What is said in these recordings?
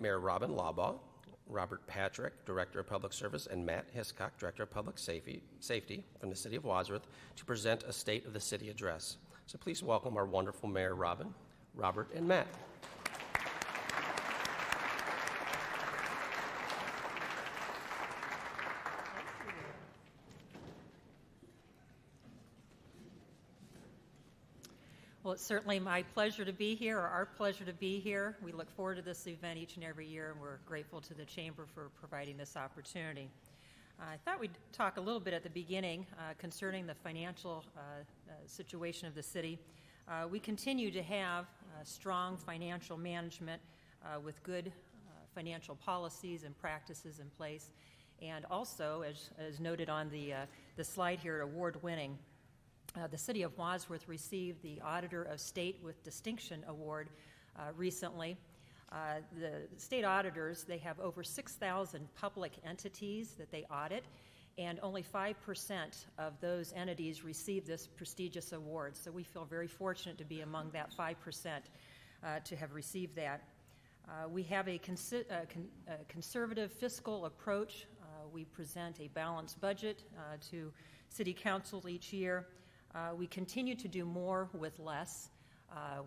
Mayor Robin Labaugh, Robert Patrick, Director of Public Service, and Matt Hiscock, Director of Public Safety from the City of Wadsworth, to present a State of the City address. So please welcome our wonderful Mayor Robin, Robert, and Matt. Well, it's certainly my pleasure to be here, or our pleasure to be here. We look forward to this event each and every year, and we're grateful to the Chamber for providing this opportunity. I thought we'd talk a little bit at the beginning concerning the financial situation of the city. We continue to have strong financial management with good financial policies and practices in place, and also, as noted on the slide here, award-winning. The City of Wadsworth received the Auditor of State with Distinction Award recently. The state auditors, they have over 6,000 public entities that they audit, and only 5% of those entities receive this prestigious award. So we feel very fortunate to be among that 5% to have received that. We have a conservative fiscal approach. We present a balanced budget to City Council each year. We continue to do more with less.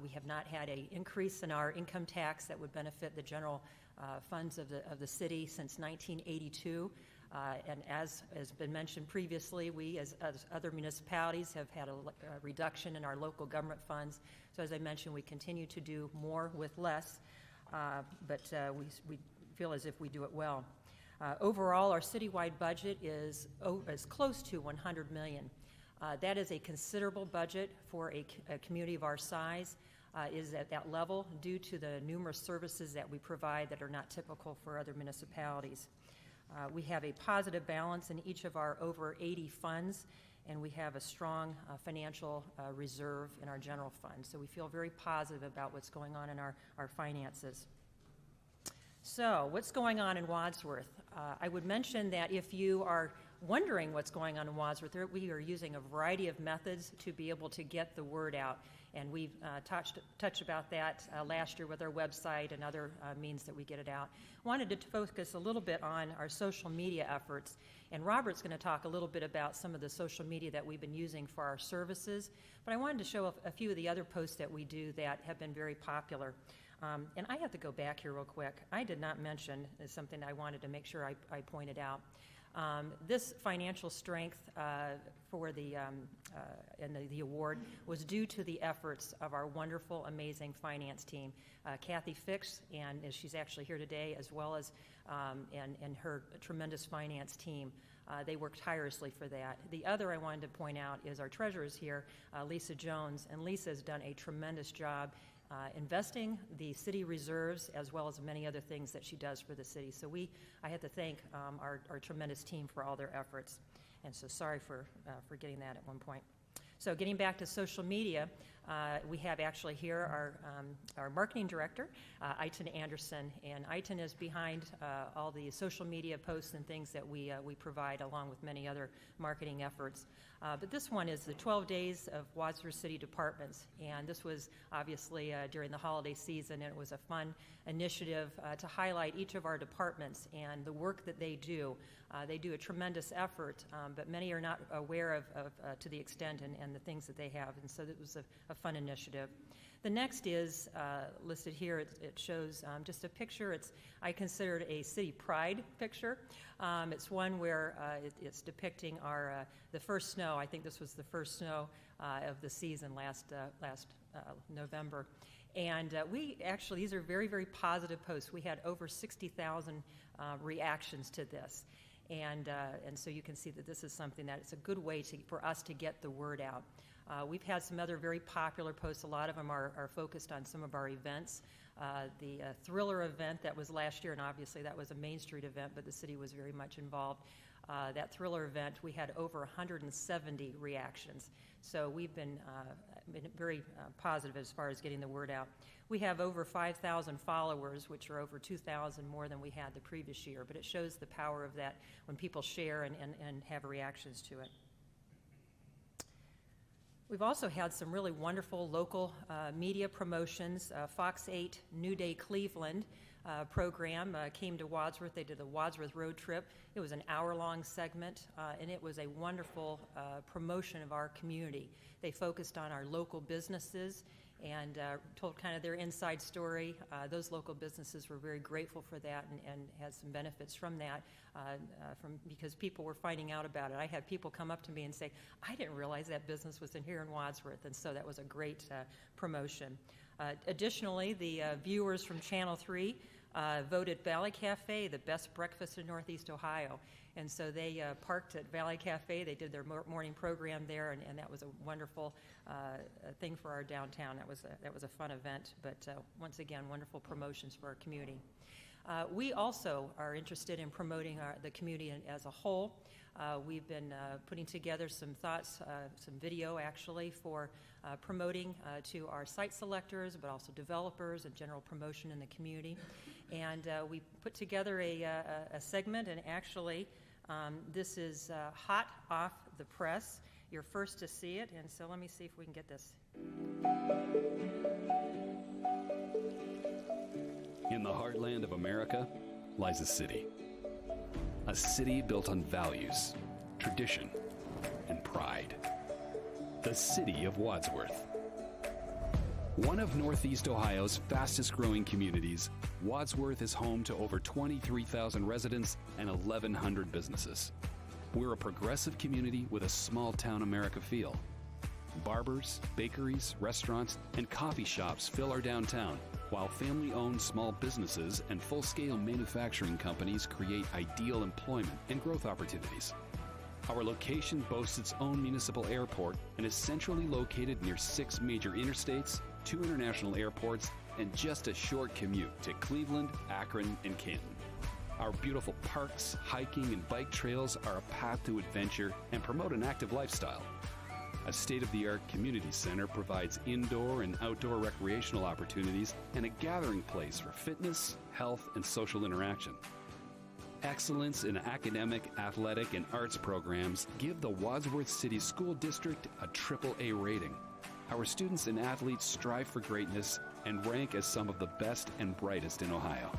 We have not had an increase in our income tax that would benefit the general funds of the city since 1982. And as has been mentioned previously, we, as other municipalities, have had a reduction in our local government funds. So as I mentioned, we continue to do more with less, but we feel as if we do it well. Overall, our citywide budget is close to $100 million. That is a considerable budget for a community of our size, is at that level due to the numerous services that we provide that are not typical for other municipalities. We have a positive balance in each of our over 80 funds, and we have a strong financial reserve in our general fund. So we feel very positive about what's going on in our finances. So what's going on in Wadsworth? I would mention that if you are wondering what's going on in Wadsworth, we are using a variety of methods to be able to get the word out. And we've touched about that last year with our website and other means that we get it out. Wanted to focus a little bit on our social media efforts. And Robert's going to talk a little bit about some of the social media that we've been using for our services. But I wanted to show a few of the other posts that we do that have been very popular. And I have to go back here real quick. I did not mention something I wanted to make sure I pointed out. This financial strength for the award was due to the efforts of our wonderful, amazing finance team, Kathy Fix, and she's actually here today, as well as and her tremendous finance team. They worked tirelessly for that. The other I wanted to point out is our treasurer is here, Lisa Jones, and Lisa has done a tremendous job investing the city reserves, as well as many other things that she does for the city. So I have to thank our tremendous team for all their efforts. And so sorry for getting that at one point. So getting back to social media, we have actually here our marketing director, Eitan Anderson, and Eitan is behind all the social media posts and things that we provide, along with many other marketing efforts. But this one is the 12 Days of Wadsworth City Departments, and this was obviously during the holiday season, and it was a fun initiative to highlight each of our departments and the work that they do. They do a tremendous effort, but many are not aware of to the extent and the things that they have, and so it was a fun initiative. The next is listed here. It shows just a picture. I consider it a city pride picture. It's one where it's depicting the first snow. I think this was the first snow of the season last November. And these are very, very positive posts. We had over 60,000 reactions to this. And so you can see that this is something that it's a good way for us to get the word out. We've had some other very popular posts. A lot of them are focused on some of our events. The Thriller event that was last year, and obviously that was a Main Street event, but the city was very much involved. That Thriller event, we had over 170 reactions. So we've been very positive as far as getting the word out. We have over 5,000 followers, which are over 2,000 more than we had the previous year, but it shows the power of that when people share and have reactions to it. We've also had some really wonderful local media promotions. Fox 8 New Day Cleveland program came to Wadsworth. They did the Wadsworth road trip. It was an hour-long segment, and it was a wonderful promotion of our community. They focused on our local businesses and told kind of their inside story. Those local businesses were very grateful for that and had some benefits from that because people were finding out about it. I had people come up to me and say, I didn't realize that business was in here in Wadsworth, and so that was a great promotion. Additionally, the viewers from Channel 3 voted Valley Cafe the best breakfast in Northeast Ohio. And so they parked at Valley Cafe. They did their morning program there, and that was a wonderful thing for our downtown. That was a fun event, but once again, wonderful promotions for our community. We also are interested in promoting the community as a whole. We've been putting together some thoughts, some video actually, for promoting to our site selectors, but also developers and general promotion in the community. And we put together a segment, and actually this is hot off the press. You're first to see it, and so let me see if we can get this. In the heartland of America lies a city built on values, tradition, and pride. The City of Wadsworth. One of Northeast Ohio's fastest growing communities, Wadsworth is home to over 23,000 residents and 1,100 businesses. We're a progressive community with a small town America feel. Barbers, bakeries, restaurants, and coffee shops fill our downtown, while family-owned small businesses and full-scale manufacturing companies create ideal employment and growth opportunities. Our location boasts its own municipal airport and is centrally located near 6 major interstates, 2 international airports, and just a short commute to Cleveland, Akron, and Canton. Our beautiful parks, hiking, and bike trails are a path to adventure and promote an active lifestyle. A state-of-the-art community center provides indoor and outdoor recreational opportunities and a gathering place for fitness, health, and social interaction. Excellence in academic, athletic, and arts programs give the Wadsworth City School District a AAA rating. Our students and athletes strive for greatness and rank as some of the best and brightest in Ohio.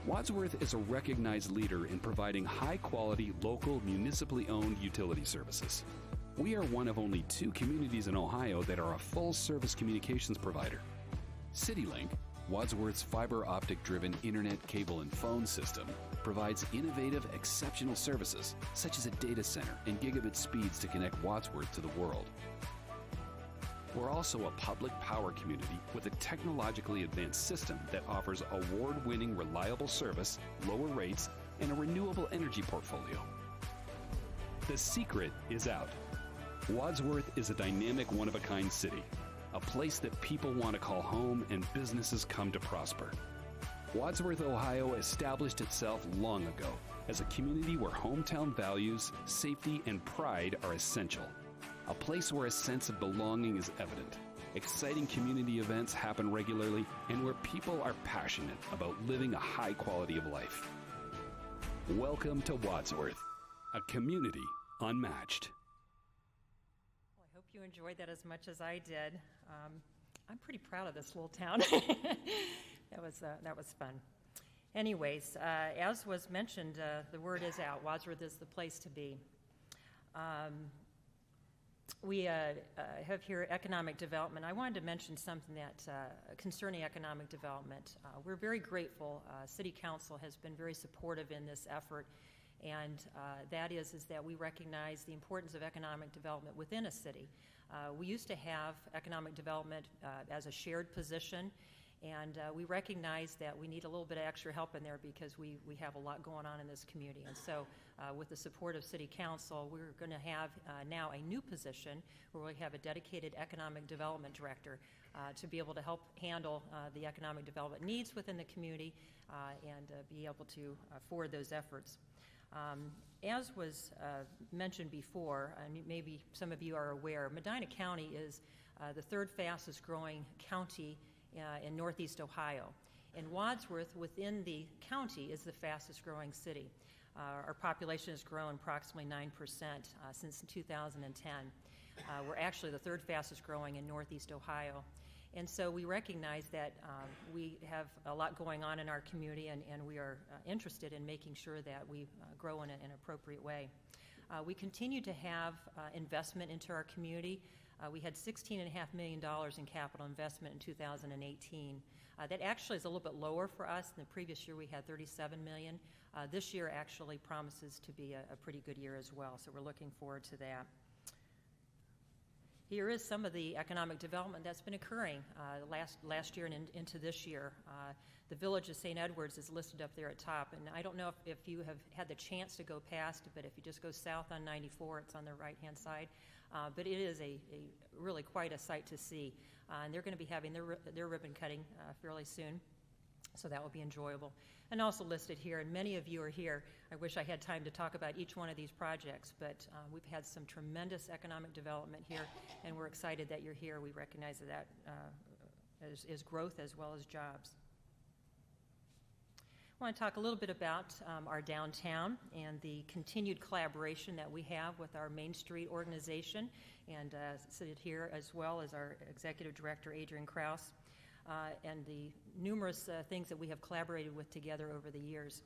Wadsworth is a recognized leader in providing high-quality, local, municipally owned utility services. We are one of only 2 communities in Ohio that are a full-service communications provider. CityLink, Wadsworth's fiber optic-driven internet, cable, and phone system, provides innovative, exceptional services, such as a data center and gigabit speeds to connect Wadsworth to the world. We're also a public power community with a technologically advanced system that offers award-winning reliable service, lower rates, and a renewable energy portfolio. The secret is out. Wadsworth is a dynamic, one-of-a-kind city, a place that people want to call home and businesses come to prosper. Wadsworth, Ohio established itself long ago as a community where hometown values, safety, and pride are essential. A place where a sense of belonging is evident. Exciting community events happen regularly, and where people are passionate about living a high quality of life. Welcome to Wadsworth, a community unmatched. Well, I hope you enjoyed that as much as I did. I'm pretty proud of this little town. That was fun. Anyways, as was mentioned, the word is out. Wadsworth is the place to be. We have here economic development. I wanted to mention something that concerning economic development. We're very grateful. City Council has been very supportive in this effort, and that is that we recognize the importance of economic development within a city. We used to have economic development as a shared position, and we recognize that we need a little bit of extra help in there because we have a lot going on in this community. And so with the support of City Council, we're going to have now a new position where we have a dedicated economic development director to be able to help handle the economic development needs within the community and be able to forward those efforts. As was mentioned before, and maybe some of you are aware, Medina County is the 3rd fastest growing county in Northeast Ohio. And Wadsworth, within the county, is the fastest growing city. Our population has grown approximately 9% since 2010. We're actually the 3rd fastest growing in Northeast Ohio. And so we recognize that we have a lot going on in our community, and we are interested in making sure that we grow in an appropriate way. We continue to have investment into our community. We had $16.5 million in capital investment in 2018. That actually is a little bit lower for us. In the previous year, we had $37 million. This year actually promises to be a pretty good year as well, so we're looking forward to that. Here is some of the economic development that's been occurring last year and into this year. The village of St. Edwards is listed up there at top, and I don't know if you have had the chance to go past, but if you just go south on 94, it's on the right-hand side. But it is a really quite a sight to see. And they're going to be having their ribbon cutting fairly soon, so that will be enjoyable. And also listed here, and many of you are here. I wish I had time to talk about each one of these projects, but we've had some tremendous economic development here, and we're excited that you're here. We recognize that is growth as well as jobs. I want to talk a little bit about our downtown and the continued collaboration that we have with our Main Street organization, and seated here as well as our Executive Director, Adrian Krause. And the numerous things that we have collaborated with together over the years.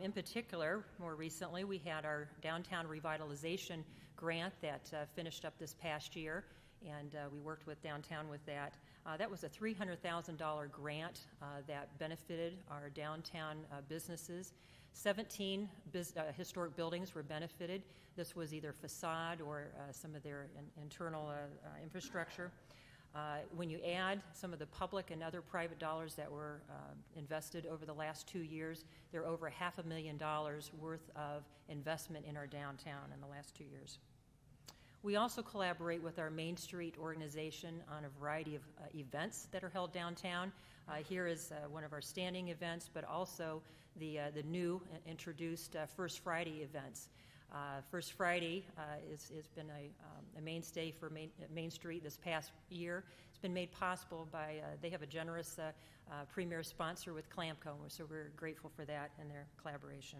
In particular, more recently, we had our downtown revitalization grant that finished up this past year, and we worked with downtown with that. That was a $300,000 grant that benefited our downtown businesses. 17 historic buildings were benefited. This was either facade or some of their internal infrastructure. When you add some of the public and other private dollars that were invested over the last 2 years, there are over $500,000 worth of investment in our downtown in the last 2 years. We also collaborate with our Main Street organization on a variety of events that are held downtown. Here is one of our standing events, but also the new introduced First Friday events. First Friday has been a mainstay for Main Street this past year. It's been made possible by, they have a generous premier sponsor with Clamco, so we're grateful for that and their collaboration.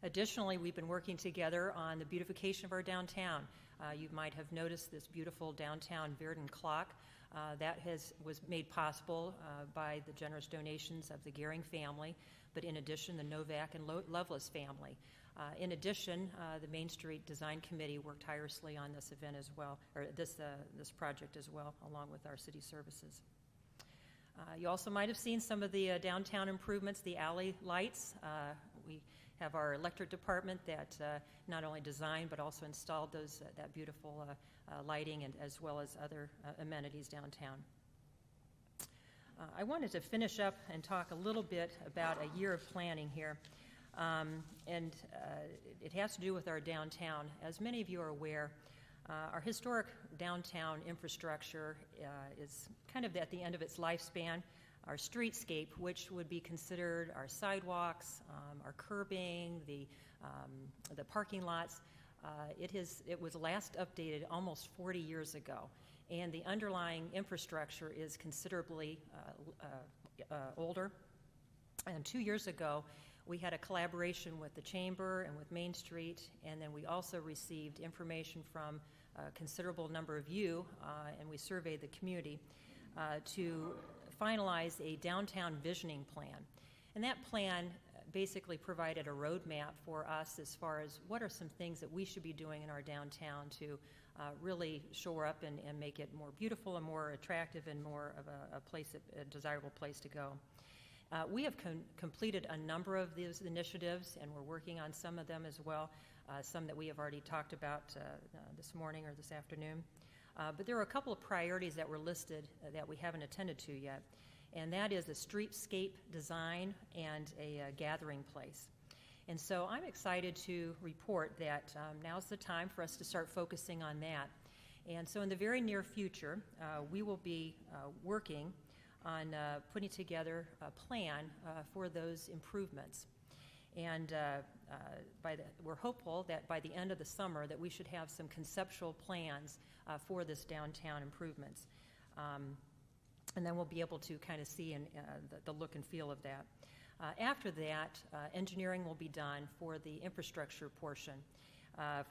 Additionally, we've been working together on the beautification of our downtown. You might have noticed this beautiful downtown Verdon clock. That was made possible by the generous donations of the Gehring family, but in addition, the Novak and Lovelace family. In addition, the Main Street Design Committee worked tirelessly on this event as well, or this project as well, along with our city services. You also might have seen some of the downtown improvements, the alley lights. We have our electric department that not only designed but also installed that beautiful lighting, and as well as other amenities downtown. I wanted to finish up and talk a little bit about a year of planning here. It has to do with our downtown. As many of you are aware, our historic downtown infrastructure is kind of at the end of its lifespan. Our streetscape, which would be considered our sidewalks, our curbing, the parking lots, it was last updated almost 40 years ago, and the underlying infrastructure is considerably older. And 2 years ago, we had a collaboration with the Chamber and with Main Street, and then we also received information from a considerable number of you, and we surveyed the community to finalize a downtown visioning plan. And that plan basically provided a roadmap for us as far as what are some things that we should be doing in our downtown to really shore up and make it more beautiful and more attractive and more of a desirable place to go. We have completed a number of these initiatives, and we're working on some of them as well, some that we have already talked about this morning or this afternoon. But there are a couple of priorities that were listed that we haven't attended to yet, and that is a streetscape design and a gathering place. And so I'm excited to report that now's the time for us to start focusing on that. And so in the very near future, we will be working on putting together a plan for those improvements. And we're hopeful that by the end of the summer that we should have some conceptual plans for this downtown improvements. And then we'll be able to kind of see the look and feel of that. After that, engineering will be done for the infrastructure portion,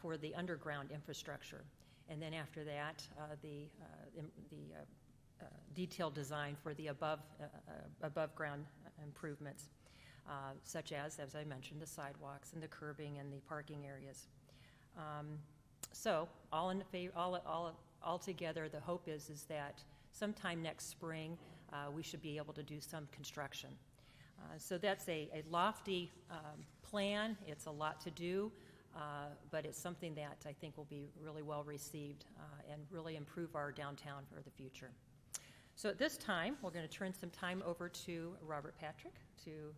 for the underground infrastructure. And then after that, the detailed design for the above ground improvements, such as I mentioned, the sidewalks and the curbing and the parking areas. So all together, the hope is that sometime next spring we should be able to do some construction. So that's a lofty plan. It's a lot to do, but it's something that I think will be really well received and really improve our downtown for the future. So at this time, we're going to turn some time over to Robert Patrick to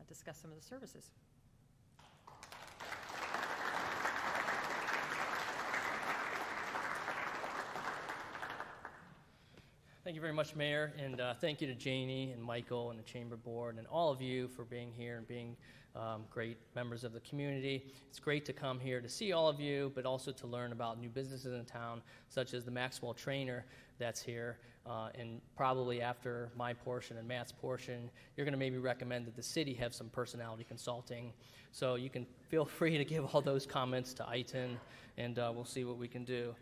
discuss some of the services. Thank you very much, Mayor, and thank you to Janie and Michael and the Chamber Board and all of you for being here and being great members of the community. It's great to come here to see all of you, but also to learn about new businesses in town, such as the Maxwell Trainer that's here. And probably after my portion and Matt's portion, you're going to maybe recommend that the city have some personality consulting. So you can feel free to give all those comments to Iton, and we'll see what we can do.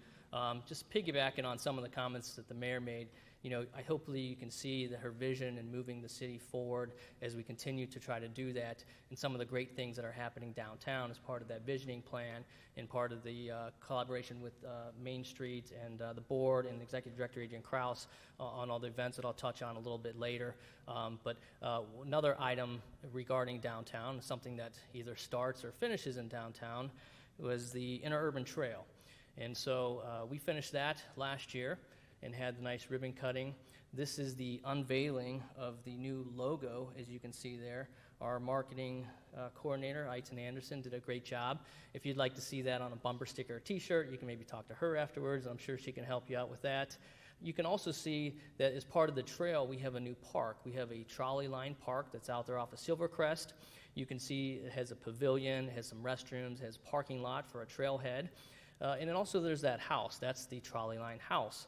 Just piggybacking on some of the comments that the mayor made, hopefully you can see that her vision in moving the city forward as we continue to try to do that, and some of the great things that are happening downtown as part of that visioning plan and part of the collaboration with Main Street and the board and Executive Director Adrian Krause on all the events that I'll touch on a little bit later. But another item regarding downtown, something that either starts or finishes in downtown, was the Interurban Trail. And so we finished that last year and had the nice ribbon cutting. This is the unveiling of the new logo, as you can see there. Our marketing coordinator, Iton Anderson, did a great job. If you'd like to see that on a bumper sticker or t-shirt, you can maybe talk to her afterwards. I'm sure she can help you out with that. You can also see that as part of the trail, we have a new park. We have a trolley line park that's out there off of Silvercrest. You can see it has a pavilion, it has some restrooms, it has a parking lot for a trailhead. And then also there's that house. That's the trolley line house.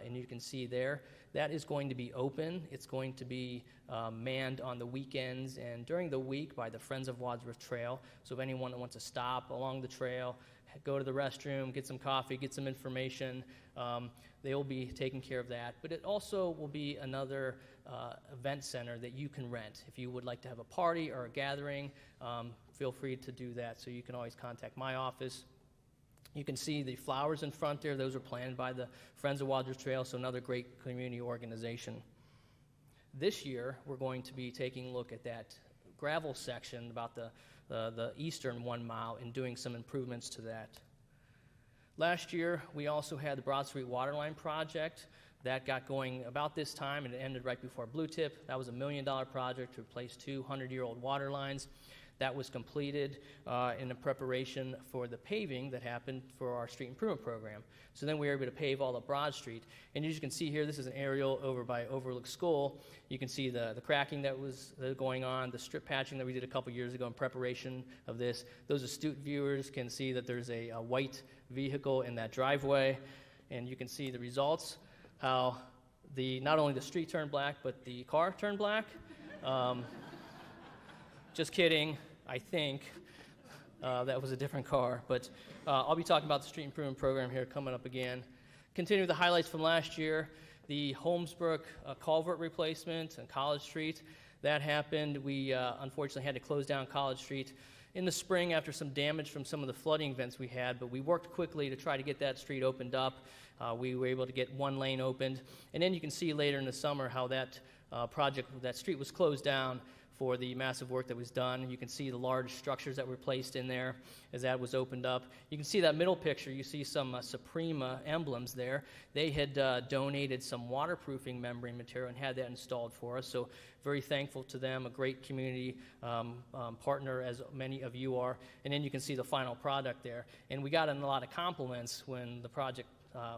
And you can see there, that is going to be open. It's going to be manned on the weekends and during the week by the Friends of Wadsworth Trail. So if anyone that wants to stop along the trail, go to the restroom, get some coffee, get some information, they will be taking care of that. But it also will be another event center that you can rent. If you would like to have a party or a gathering, feel free to do that. So you can always contact my office. You can see the flowers in front there. Those are planted by the Friends of Wadsworth Trail, so another great community organization. This year, we're going to be taking a look at that gravel section about the eastern 1 mile and doing some improvements to that. Last year, we also had the Broad Street Waterline project. That got going about this time, and it ended right before Blue Tip. That was a $1 million project to replace 2 100-year-old water lines. That was completed in the preparation for the paving that happened for our street improvement program. So then we were able to pave all of Broad Street. And as you can see here, this is an aerial over by Overlook School. You can see the cracking that was going on, the strip patching that we did a couple years ago in preparation of this. Those astute viewers can see that there's a white vehicle in that driveway. And you can see the results, how not only the street turned black, but the car turned black. Just kidding, I think. That was a different car. But I'll be talking about the street improvement program here coming up again. Continue the highlights from last year. The Holmesbrook culvert replacement on College Street. That happened. We unfortunately had to close down College Street in the spring after some damage from some of the flooding events we had. But we worked quickly to try to get that street opened up. We were able to get 1 lane opened. And then you can see later in the summer how that that street was closed down for the massive work that was done. You can see the large structures that were placed in there as that was opened up. You can see that middle picture. You see some Suprema emblems there. They had donated some waterproofing membrane material and had that installed for us. So very thankful to them, a great community partner, as many of you are. And then you can see the final product there. And we got a lot of compliments when the project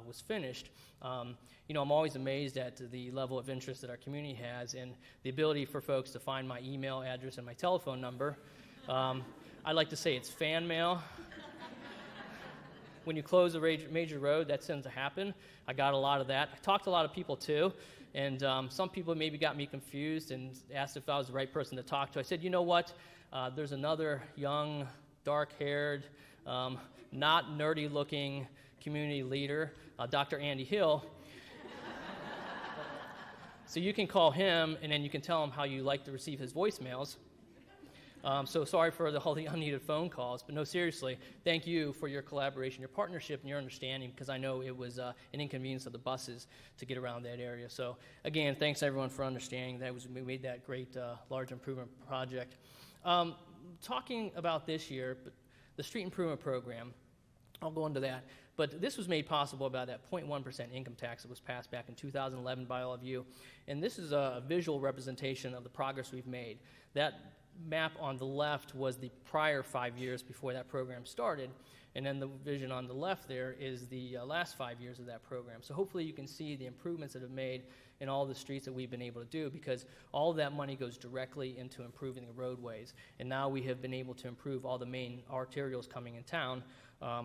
was finished. I'm always amazed at the level of interest that our community has and the ability for folks to find my email address and my telephone number. I like to say it's fan mail. When you close a major road, that tends to happen. I got a lot of that. I talked to a lot of people too, and some people maybe got me confused and asked if I was the right person to talk to. I said, you know what? There's another young, dark-haired, not nerdy-looking community leader, Dr. Andy Hill. So you can call him, and then you can tell him how you like to receive his voicemails. So sorry for all the unneeded phone calls, but no, seriously, thank you for your collaboration, your partnership, and your understanding, because I know it was an inconvenience of the buses to get around that area. So again, thanks everyone for understanding that. We made that great large improvement project. Talking about this year, the street improvement program, I'll go into that. But this was made possible by that 0.1% income tax that was passed back in 2011 by all of you. And this is a visual representation of the progress we've made. That map on the left was the prior 5 years before that program started. And then the vision on the left there is the last 5 years of that program. So hopefully you can see the improvements that have made in all the streets that we've been able to do, because all of that money goes directly into improving the roadways. And now we have been able to improve all the main arterials coming in town.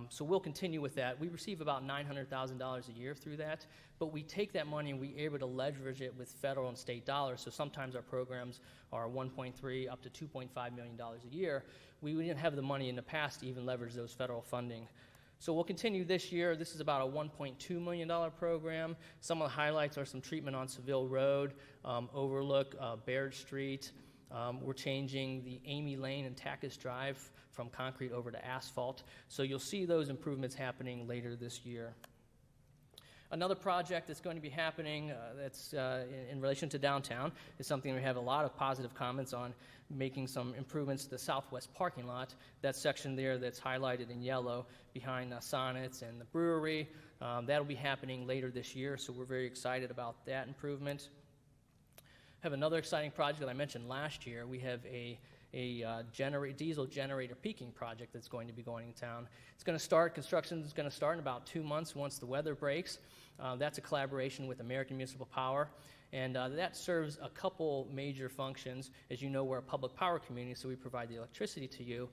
So we'll continue with that. We receive about $900,000 a year through that, but we take that money and we're able to leverage it with federal and state dollars. So sometimes our programs are $1.3 up to $2.5 million a year. We didn't have the money in the past to even leverage those federal funding. So we'll continue this year. This is about a $1.2 million program. Some of the highlights are some treatment on Seville Road, Overlook, Baird Street. We're changing the Amy Lane and Tackus Drive from concrete over to asphalt. So you'll see those improvements happening later this year. Another project that's going to be happening that's in relation to downtown is something we have a lot of positive comments on, making some improvements to the southwest parking lot. That section there that's highlighted in yellow behind Sonnets and the brewery. That'll be happening later this year, so we're very excited about that improvement. Have another exciting project that I mentioned last year. We have a diesel generator peaking project that's going to be going in town. It's going to start, construction is going to start in about 2 months once the weather breaks. That's a collaboration with American Municipal Power, and that serves a couple major functions. As you know, we're a public power community, so we provide the electricity to you.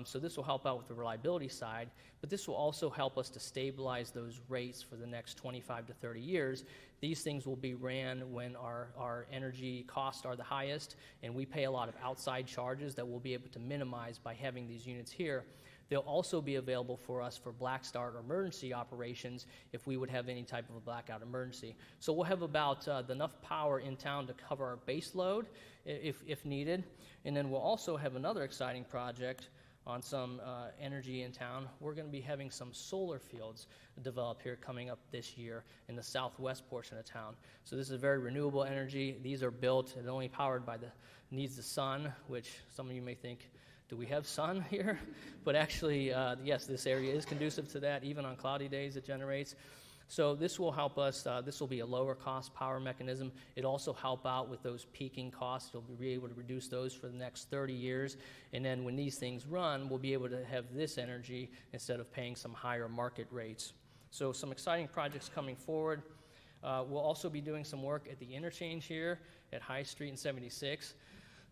So this will help out with the reliability side, but this will also help us to stabilize those rates for the next 25 to 30 years. These things will be ran when our energy costs are the highest, and we pay a lot of outside charges that we'll be able to minimize by having these units here. They'll also be available for us for black start or emergency operations if we would have any type of a blackout emergency. So we'll have about enough power in town to cover our base load if needed. And then we'll also have another exciting project on some energy in town. We're going to be having some solar fields develop here coming up this year in the southwest portion of town. So this is very renewable energy. These are built and only powered by needs the sun, which some of you may think, do we have sun here? But actually, yes, this area is conducive to that. Even on cloudy days, it generates. So this will help us. This will be a lower cost power mechanism. It'll also help out with those peaking costs. You'll be able to reduce those for the next 30 years. And then when these things run, we'll be able to have this energy instead of paying some higher market rates. So some exciting projects coming forward. We'll also be doing some work at the interchange here at High Street and 76.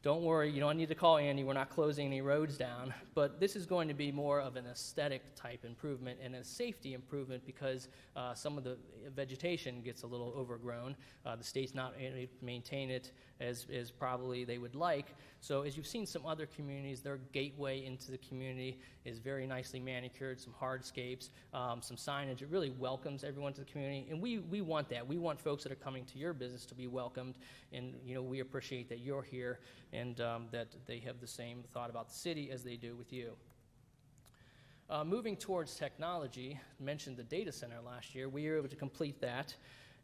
Don't worry, you don't need to call Andy. We're not closing any roads down. But this is going to be more of an aesthetic type improvement and a safety improvement because some of the vegetation gets a little overgrown. The state's not able to maintain it as probably they would like. So as you've seen some other communities, their gateway into the community is very nicely manicured, some hardscapes, some signage. It really welcomes everyone to the community. And we want that. We want folks that are coming to your business to be welcomed. And, you know, we appreciate that you're here and that they have the same thought about the city as they do with you. Moving towards technology, mentioned the data center last year. We were able to complete that,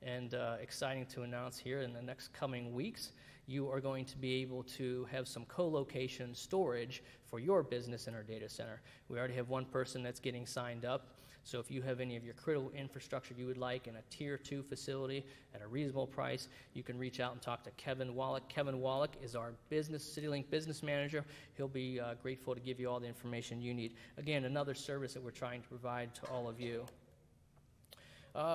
and exciting to announce here in the next coming weeks, you are going to be able to have some co-location storage for your business in our data center. We already have one person that's getting signed up. So if you have any of your critical infrastructure you would like in a Tier 2 facility at a reasonable price, you can reach out and talk to Kevin Wallach. Kevin Wallach is our CityLink business manager. He'll be grateful to give you all the information you need. Again, another service that we're trying to provide to all of you.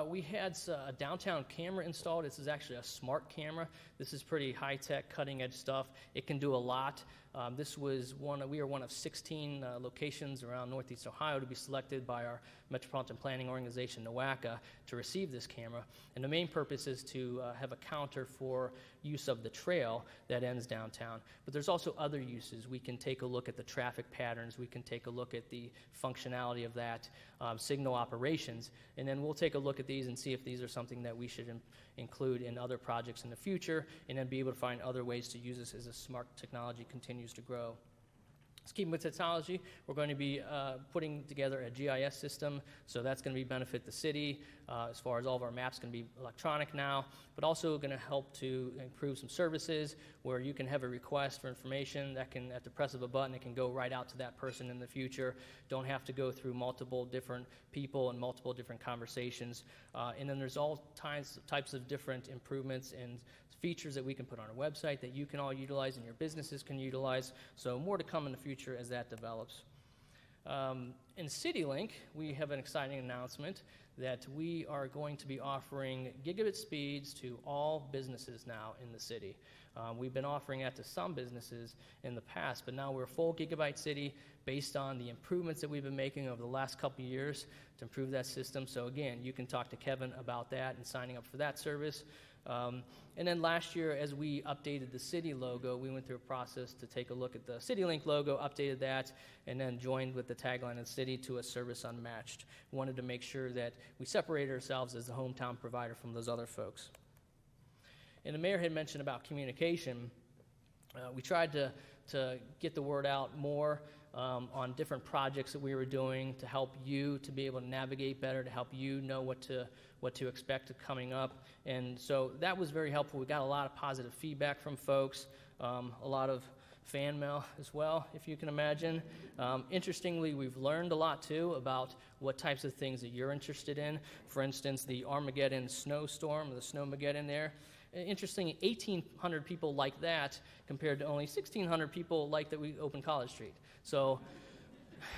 We had a downtown camera installed. This is actually a smart camera. This is pretty high-tech, cutting-edge stuff. It can do a lot. We are one of 16 locations around Northeast Ohio to be selected by our Metropolitan Planning Organization, NOACA, to receive this camera. And the main purpose is to have a counter for use of the trail that ends downtown. But there's also other uses. We can take a look at the traffic patterns. We can take a look at the functionality of that, signal operations. And then we'll take a look at these and see if these are something that we should include in other projects in the future, and then be able to find other ways to use this as the smart technology continues to grow. Keeping with technology, we're going to be putting together a GIS system, so that's going to benefit the city as far as all of our maps can be electronic now, but also going to help to improve some services where you can have a request for information that can, at the press of a button, it can go right out to that person in the future. Don't have to go through multiple different people and multiple different conversations. And then there's all types of different improvements and features that we can put on our website that you can all utilize and your businesses can utilize. So more to come in the future as that develops. In CityLink, we have an exciting announcement that we are going to be offering gigabit speeds to all businesses now in the city. We've been offering that to some businesses in the past, but now we're a full gigabyte city based on the improvements that we've been making over the last couple of years to improve that system. So again, you can talk to Kevin about that and signing up for that service. And then last year, as we updated the city logo, we went through a process to take a look at the CityLink logo, updated that, and then joined with the tagline of the city to a service unmatched. We wanted to make sure that we separated ourselves as the hometown provider from those other folks. And the mayor had mentioned about communication. We tried to get the word out more on different projects that we were doing to help you to be able to navigate better, to help you know what to expect coming up. And so that was very helpful. We got a lot of positive feedback from folks, a lot of fan mail as well, if you can imagine. Interestingly, we've learned a lot, too, about what types of things that you're interested in. For instance, the Armageddon snowstorm, or the Snowmageddon there. Interesting, 1,800 people like that compared to only 1,600 people like that we opened College Street. So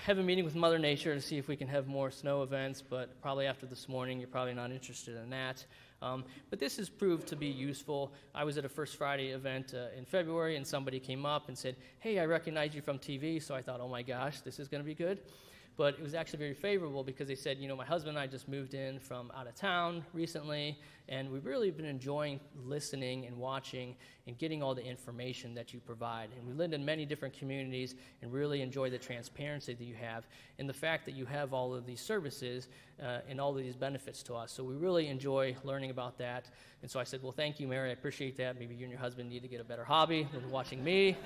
have a meeting with Mother Nature to see if we can have more snow events, but probably after this morning, you're probably not interested in that. But this has proved to be useful. I was at a First Friday event in February, and somebody came up and said, "Hey, I recognize you from TV," so I thought, oh my gosh, this is going to be good. But it was actually very favorable because they said, my husband and I just moved in from out of town recently, and we've really been enjoying listening and watching and getting all the information that you provide. And we lived in many different communities and really enjoy the transparency that you have and the fact that you have all of these services and all of these benefits to us. So we really enjoy learning about that. And so I said, well, thank you, Mary. I appreciate that. Maybe you and your husband need to get a better hobby than watching me.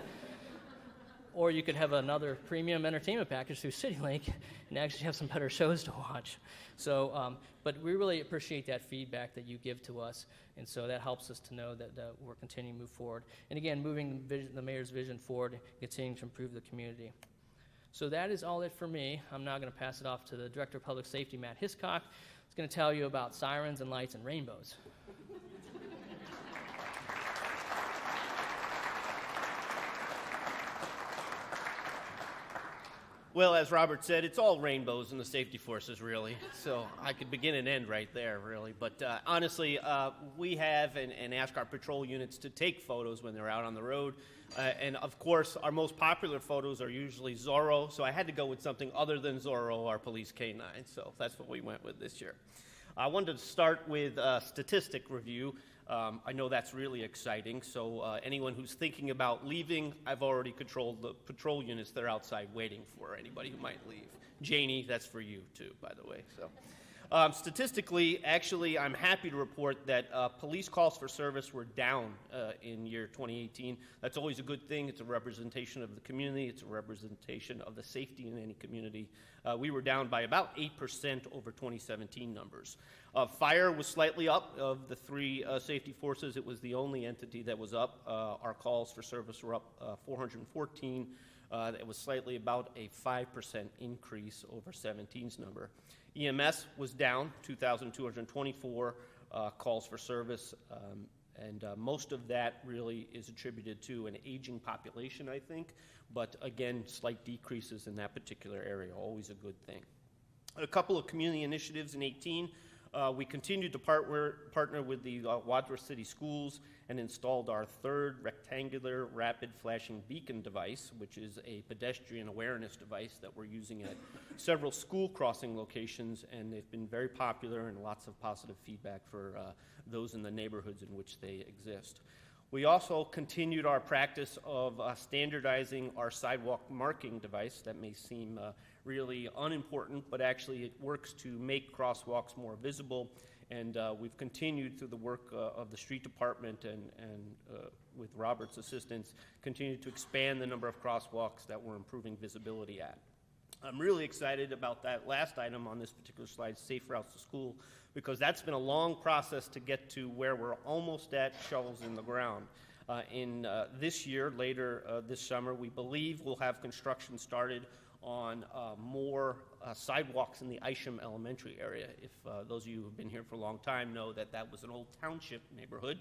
Or you could have another premium entertainment package through CityLink and actually have some better shows to watch. So, but we really appreciate that feedback that you give to us, and so that helps us to know that we're continuing to move forward. And again, moving the mayor's vision forward and continuing to improve the community. So that is all it for me. I'm now going to pass it off to the Director of Public Safety, Matt Hiscock. He's going to tell you about sirens and lights and rainbows. Well, as Robert said, it's all rainbows in the safety forces, really. So I could begin and end right there, really. But honestly, we have and ask our patrol units to take photos when they're out on the road. And, of course, our most popular photos are usually Zorro. So I had to go with something other than Zorro, our police K9. So that's what we went with this year. I wanted to start with a statistic review. I know that's really exciting, so anyone who's thinking about leaving, I've already controlled the patrol units that are outside waiting for anybody who might leave. Janie, that's for you too, by the way. So, statistically, actually, I'm happy to report that police calls for service were down in year 2018. That's always a good thing. It's a representation of the community. It's a representation of the safety in any community. We were down by about 8% over 2017 numbers. Fire was slightly up. Of the three safety forces, it was the only entity that was up. Our calls for service were up 414. It was slightly about a 5% increase over 17's number. EMS was down 2,224 calls for service, and most of that really is attributed to an aging population, I think. But again, slight decreases in that particular area, always a good thing. A couple of community initiatives in 18. We continued to partner with the Wadsworth City Schools and installed our third rectangular rapid flashing beacon device, which is a pedestrian awareness device that we're using at several school crossing locations, and they've been very popular and lots of positive feedback for those in the neighborhoods in which they exist. We also continued our practice of standardizing our sidewalk marking device. That may seem really unimportant, but actually it works to make crosswalks more visible, and we've continued through the work of the street department and with Robert's assistance, continued to expand the number of crosswalks that we're improving visibility at. I'm really excited about that last item on this particular slide, safe routes to school, because that's been a long process to get to where we're almost at shovels in the ground. This year, later this summer, we believe we'll have construction started on more sidewalks in the Isham Elementary area. If those of you who have been here for a long time know that that was an old township neighborhood,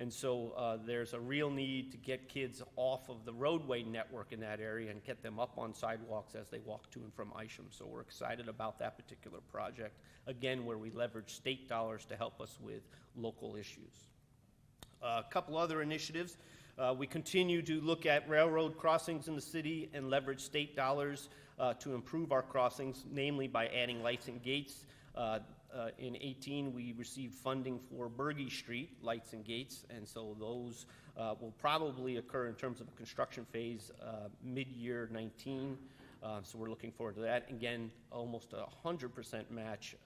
and so there's a real need to get kids off of the roadway network in that area and get them up on sidewalks as they walk to and from Isham. So we're excited about that particular project, again, where we leverage state dollars to help us with local issues. A couple other initiatives. We continue to look at railroad crossings in the city and leverage state dollars to improve our crossings, namely by adding lights and gates. In 18, we received funding for Berge Street lights and gates, and so those will probably occur in terms of a construction phase mid-year 19. So we're looking forward to that. Again, almost a 100% match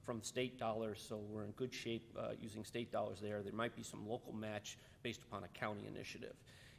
from state dollars, so we're in good shape using state dollars there. There might be some local match based upon a county initiative.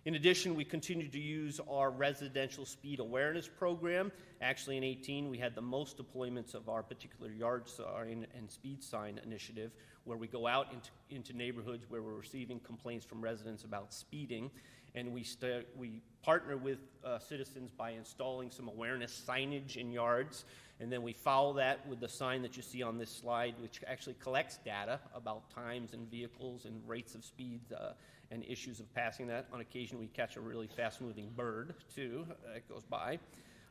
In addition, we continue to use our residential speed awareness program. Actually, in 18, we had the most deployments of our particular yard sign and speed sign initiative, where we go out into neighborhoods where we're receiving complaints from residents about speeding, and we partner with citizens by installing some awareness signage in yards, and then we follow that with the sign that you see on this slide, which actually collects data about times and vehicles and rates of speed and issues of passing that. On occasion, we catch a really fast-moving bird, too, that goes by.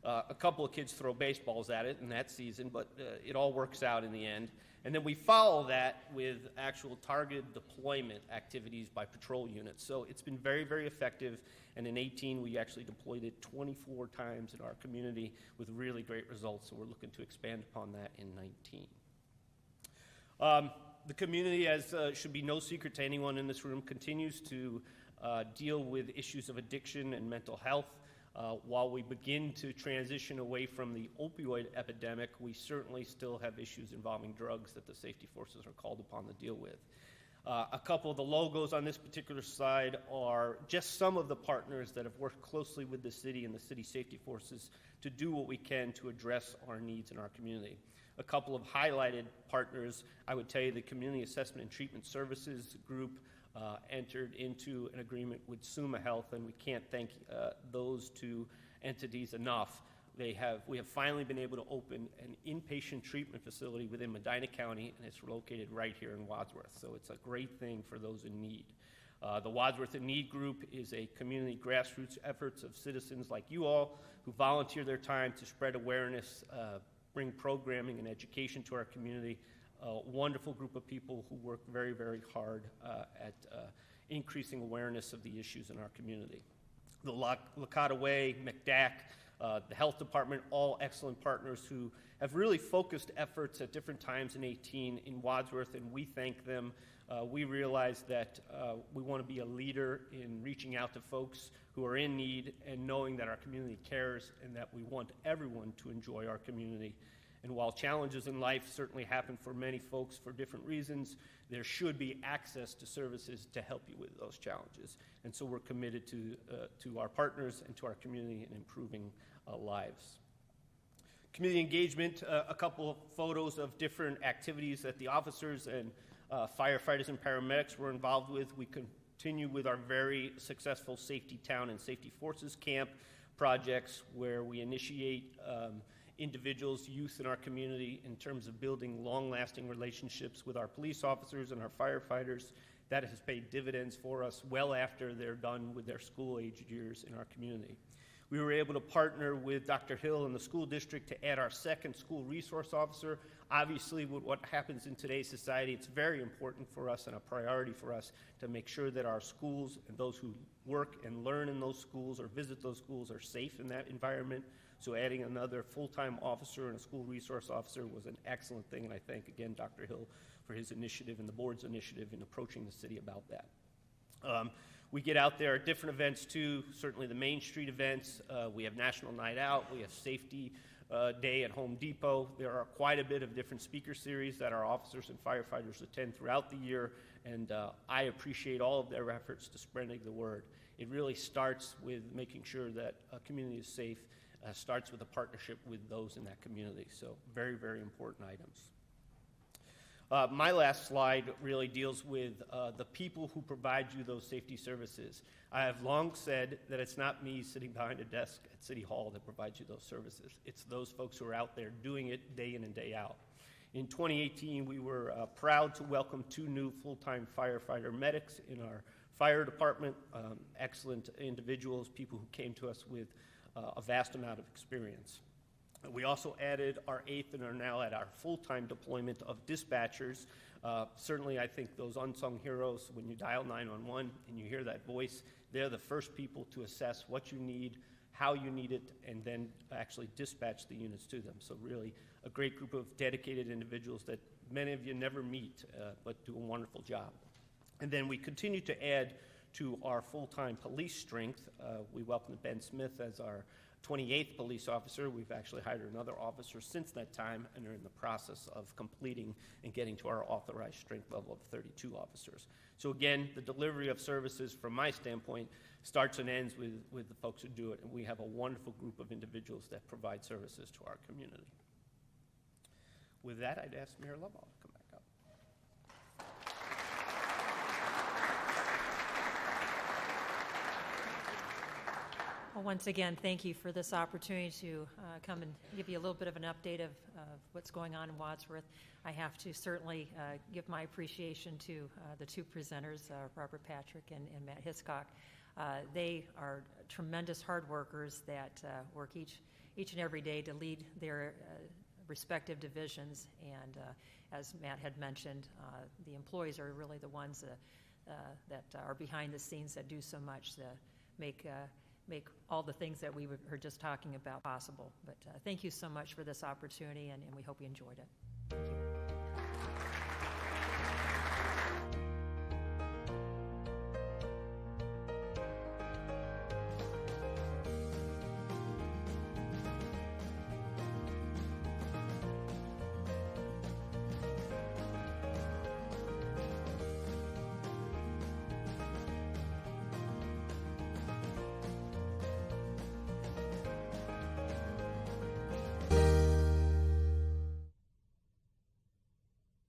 A couple of kids throw baseballs at it in that season, but it all works out in the end. And then we follow that with actual targeted deployment activities by patrol units. So it's been very, very effective. And in 18, we actually deployed it 24 times in our community with really great results. So we're looking to expand upon that in 19. The community, as should be no secret to anyone in this room, continues to deal with issues of addiction and mental health. While we begin to transition away from the opioid epidemic, we certainly still have issues involving drugs that the safety forces are called upon to deal with. A couple of the logos on this particular slide are just some of the partners that have worked closely with the city and the city safety forces to do what we can to address our needs in our community. A couple of highlighted partners, I would tell you the Community Assessment and Treatment Services Group entered into an agreement with Summa Health, and we can't thank those two entities enough. We have finally been able to open an inpatient treatment facility within Medina County, and it's located right here in Wadsworth, so it's a great thing for those in need. The Wadsworth in Need Group is a community grassroots efforts of citizens like you all who volunteer their time to spread awareness, bring programming and education to our community. A wonderful group of people who work very, very hard at increasing awareness of the issues in our community. The Licata Way, McDack, the Health Department, all excellent partners who have really focused efforts at different times in 18 in Wadsworth, and we thank them. We realize that we want to be a leader in reaching out to folks who are in need and knowing that our community cares and that we want everyone to enjoy our community. And while challenges in life certainly happen for many folks for different reasons, there should be access to services to help you with those challenges. And so we're committed to our partners and to our community in improving lives. Community engagement, a couple of photos of different activities that the officers and firefighters and paramedics were involved with. We continue with our very successful Safety Town and Safety Forces Camp projects where we initiate individuals, youth in our community in terms of building long-lasting relationships with our police officers and our firefighters. That has paid dividends for us well after they're done with their school-aged years in our community. We were able to partner with Dr. Hill and the school district to add our second school resource officer. Obviously, with what happens in today's society, it's very important for us and a priority for us to make sure that our schools and those who work and learn in those schools or visit those schools are safe in that environment. So adding another full-time officer and a school resource officer was an excellent thing, and I thank again Dr. Hill for his initiative and the board's initiative in approaching the city about that. We get out there at different events too, certainly the Main Street events. We have National Night Out, we have Safety Day at Home Depot. There are quite a bit of different speaker series that our officers and firefighters attend throughout the year, and I appreciate all of their efforts to spreading the word. It really starts with making sure that a community is safe, starts with a partnership with those in that community. So very, very important items. My last slide really deals with the people who provide you those safety services. I have long said that it's not me sitting behind a desk at City Hall that provides you those services. It's those folks who are out there doing it day in and day out. In 2018, we were proud to welcome 2 new full-time firefighter medics in our fire department. Excellent individuals, people who came to us with a vast amount of experience. We also added our 8th and are now at our full-time deployment of dispatchers. Certainly, I think those unsung heroes, when you dial 911 and you hear that voice, they're the first people to assess what you need, how you need it, and then actually dispatch the units to them. So really a great group of dedicated individuals that many of you never meet, but do a wonderful job. And then we continue to add to our full-time police strength. We welcome Ben Smith as our 28th police officer. We've actually hired another officer since that time and are in the process of completing and getting to our authorized strength level of 32 officers. So again, the delivery of services from my standpoint starts and ends with the folks who do it, and we have a wonderful group of individuals that provide services to our community. With that, I'd ask Mayor Lovell to come back up. Well, once again, thank you for this opportunity to come and give you a little bit of an update of what's going on in Wadsworth. I have to certainly give my appreciation to the 2 presenters, Robert Patrick and Matt Hiscock. They are tremendous hard workers that work each and every day to lead their respective divisions. And as Matt had mentioned, the employees are really the ones that are behind the scenes that do so much to make all the things that we were just talking about possible. But thank you so much for this opportunity, and we hope you enjoyed it. Thank you.